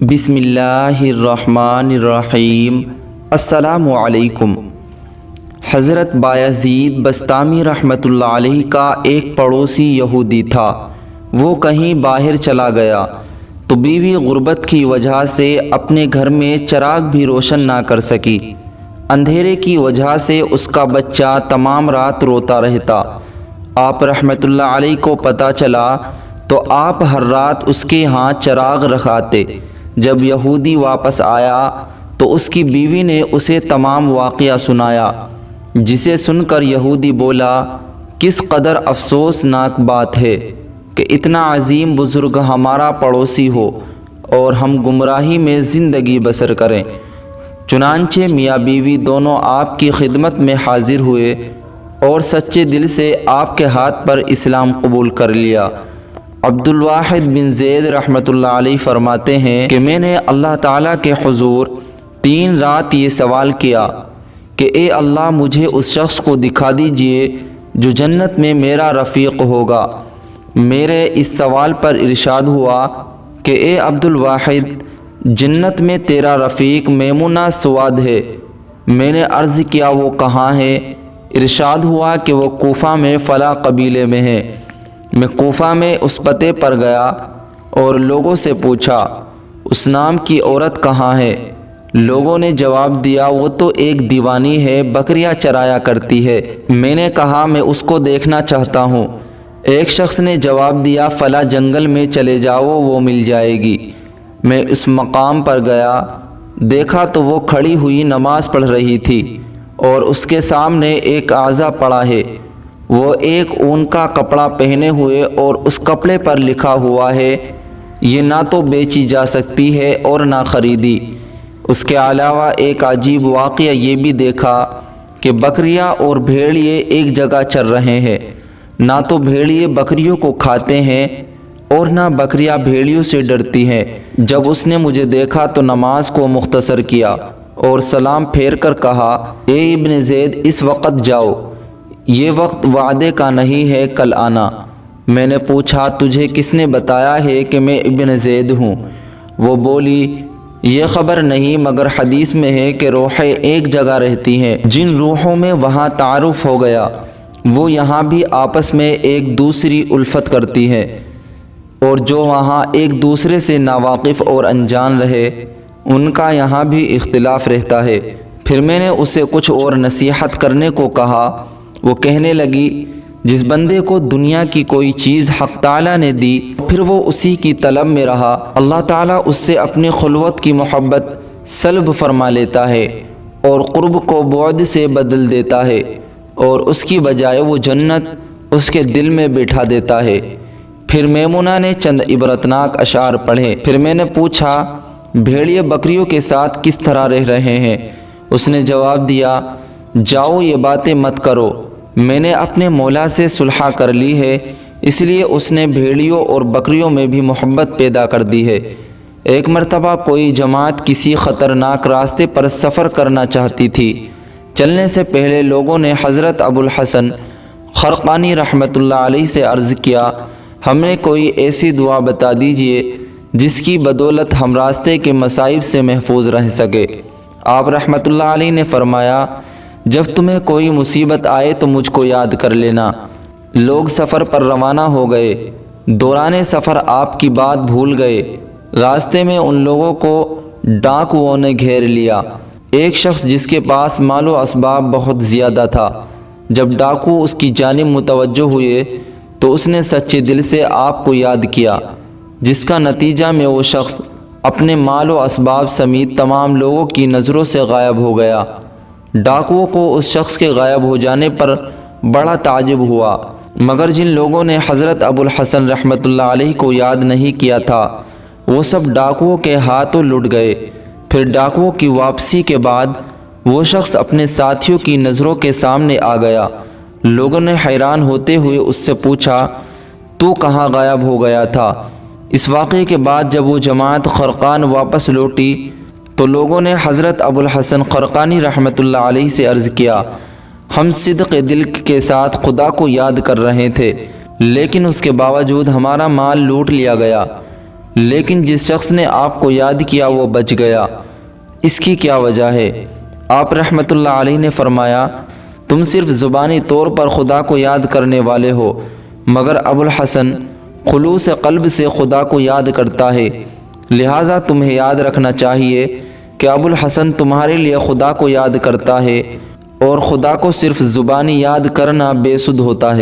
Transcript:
بسم اللہ الرحمن الرحیم۔ السلام علیکم۔ حضرت بایزید بسطامی رحمۃ اللہ علیہ کا ایک پڑوسی یہودی تھا۔ وہ کہیں باہر چلا گیا تو بیوی غربت کی وجہ سے اپنے گھر میں چراغ بھی روشن نہ کر سکی۔ اندھیرے کی وجہ سے اس کا بچہ تمام رات روتا رہتا۔ آپ رحمۃ اللہ علیہ کو پتہ چلا تو آپ ہر رات اس کے ہاں چراغ رکھاتے۔ جب یہودی واپس آیا تو اس کی بیوی نے اسے تمام واقعہ سنایا، جسے سن کر یہودی بولا، کس قدر افسوسناک بات ہے کہ اتنا عظیم بزرگ ہمارا پڑوسی ہو اور ہم گمراہی میں زندگی بسر کریں۔ چنانچہ میاں بیوی دونوں آپ کی خدمت میں حاضر ہوئے اور سچے دل سے آپ کے ہاتھ پر اسلام قبول کر لیا۔ عبد الواحد بن زید رحمۃ اللہ علیہ فرماتے ہیں کہ میں نے اللہ تعالیٰ کے حضور 3 رات یہ سوال کیا کہ اے اللہ، مجھے اس شخص کو دکھا دیجئے جو جنت میں میرا رفیق ہوگا۔ میرے اس سوال پر ارشاد ہوا کہ اے عبد الواحد، جنت میں تیرا رفیق میمونہ سواد ہے۔ میں نے عرض کیا وہ کہاں ہے؟ ارشاد ہوا کہ وہ کوفہ میں فلاں قبیلے میں ہے۔ میں کوفہ میں اس پتے پر گیا اور لوگوں سے پوچھا، اس نام کی عورت کہاں ہے؟ لوگوں نے جواب دیا، وہ تو ایک دیوانی ہے، بکریاں چرایا کرتی ہے۔ میں نے کہا میں اس کو دیکھنا چاہتا ہوں۔ ایک شخص نے جواب دیا، فلاں جنگل میں چلے جاؤ، وہ مل جائے گی۔ میں اس مقام پر گیا، دیکھا تو وہ کھڑی ہوئی نماز پڑھ رہی تھی اور اس کے سامنے ایک اعزا پڑا ہے۔ وہ ایک اون کا کپڑا پہنے ہوئے اور اس کپڑے پر لکھا ہوا ہے، یہ نہ تو بیچی جا سکتی ہے اور نہ خریدی۔ اس کے علاوہ ایک عجیب واقعہ یہ بھی دیکھا کہ بکریاں اور بھیڑیے ایک جگہ چر رہے ہیں۔ نہ تو بھیڑیے بکریوں کو کھاتے ہیں اور نہ بکریاں بھیڑیوں سے ڈرتی ہیں۔ جب اس نے مجھے دیکھا تو نماز کو مختصر کیا اور سلام پھیر کر کہا، اے ابن زید، اس وقت جاؤ، یہ وقت وعدے کا نہیں ہے، کل آنا۔ میں نے پوچھا، تجھے کس نے بتایا ہے کہ میں ابن زید ہوں؟ وہ بولی، یہ خبر نہیں، مگر حدیث میں ہے کہ روحیں ایک جگہ رہتی ہیں، جن روحوں میں وہاں تعارف ہو گیا وہ یہاں بھی آپس میں ایک دوسری الفت کرتی ہیں، اور جو وہاں ایک دوسرے سے ناواقف اور انجان رہے ان کا یہاں بھی اختلاف رہتا ہے۔ پھر میں نے اسے کچھ اور نصیحت کرنے کو کہا۔ وہ کہنے لگی، جس بندے کو دنیا کی کوئی چیز حق تعالیٰ نے دی پھر وہ اسی کی طلب میں رہا، اللہ تعالیٰ اس سے اپنی خلوت کی محبت سلب فرما لیتا ہے اور قرب کو بعد سے بدل دیتا ہے، اور اس کی بجائے وہ جنت اس کے دل میں بٹھا دیتا ہے۔ پھر میمونہ نے چند عبرتناک اشعار پڑھے۔ پھر میں نے پوچھا، بھیڑیے بکریوں کے ساتھ کس طرح رہ رہے ہیں؟ اس نے جواب دیا، جاؤ، یہ باتیں مت کرو، میں نے اپنے مولا سے صلح کر لی ہے، اس لیے اس نے بھیڑیوں اور بکریوں میں بھی محبت پیدا کر دی ہے۔ ایک مرتبہ کوئی جماعت کسی خطرناک راستے پر سفر کرنا چاہتی تھی۔ چلنے سے پہلے لوگوں نے حضرت ابو الحسن خرقانی رحمۃ اللہ علیہ سے عرض کیا، ہمیں کوئی ایسی دعا بتا دیجئے جس کی بدولت ہم راستے کے مصائب سے محفوظ رہ سکے۔ آپ رحمۃ اللہ علیہ نے فرمایا، جب تمہیں کوئی مصیبت آئے تو مجھ کو یاد کر لینا۔ لوگ سفر پر روانہ ہو گئے۔ دوران سفر آپ کی بات بھول گئے۔ راستے میں ان لوگوں کو ڈاکوؤں نے گھیر لیا۔ ایک شخص جس کے پاس مال و اسباب بہت زیادہ تھا، جب ڈاکو اس کی جانب متوجہ ہوئے تو اس نے سچے دل سے آپ کو یاد کیا، جس کا نتیجہ میں وہ شخص اپنے مال و اسباب سمیت تمام لوگوں کی نظروں سے غائب ہو گیا۔ ڈاکوؤں کو اس شخص کے غائب ہو جانے پر بڑا تعجب ہوا، مگر جن لوگوں نے حضرت ابو الحسن رحمۃ اللہ علیہ کو یاد نہیں کیا تھا وہ سب ڈاکوؤں کے ہاتھوں لٹ گئے۔ پھر ڈاکوؤں کی واپسی کے بعد وہ شخص اپنے ساتھیوں کی نظروں کے سامنے آ گیا۔ لوگوں نے حیران ہوتے ہوئے اس سے پوچھا، تو کہاں غائب ہو گیا تھا؟ اس واقعے کے بعد جب وہ جماعت خرقان واپس لوٹی تو لوگوں نے حضرت ابو الحسن خرقانی رحمۃ اللہ علیہ سے عرض کیا، ہم صدق دل کے ساتھ خدا کو یاد کر رہے تھے، لیکن اس کے باوجود ہمارا مال لوٹ لیا گیا۔ لیکن جس شخص نے آپ کو یاد کیا وہ بچ گیا، اس کی کیا وجہ ہے؟ آپ رحمۃ اللہ علیہ نے فرمایا، تم صرف زبانی طور پر خدا کو یاد کرنے والے ہو، مگر ابو الحسن خلوص قلب سے خدا کو یاد کرتا ہے، لہٰذا تمہیں یاد رکھنا چاہیے کہ ابو الحسن تمہارے لیے خدا کو یاد کرتا ہے، اور خدا کو صرف زبانی یاد کرنا بے سود ہوتا ہے۔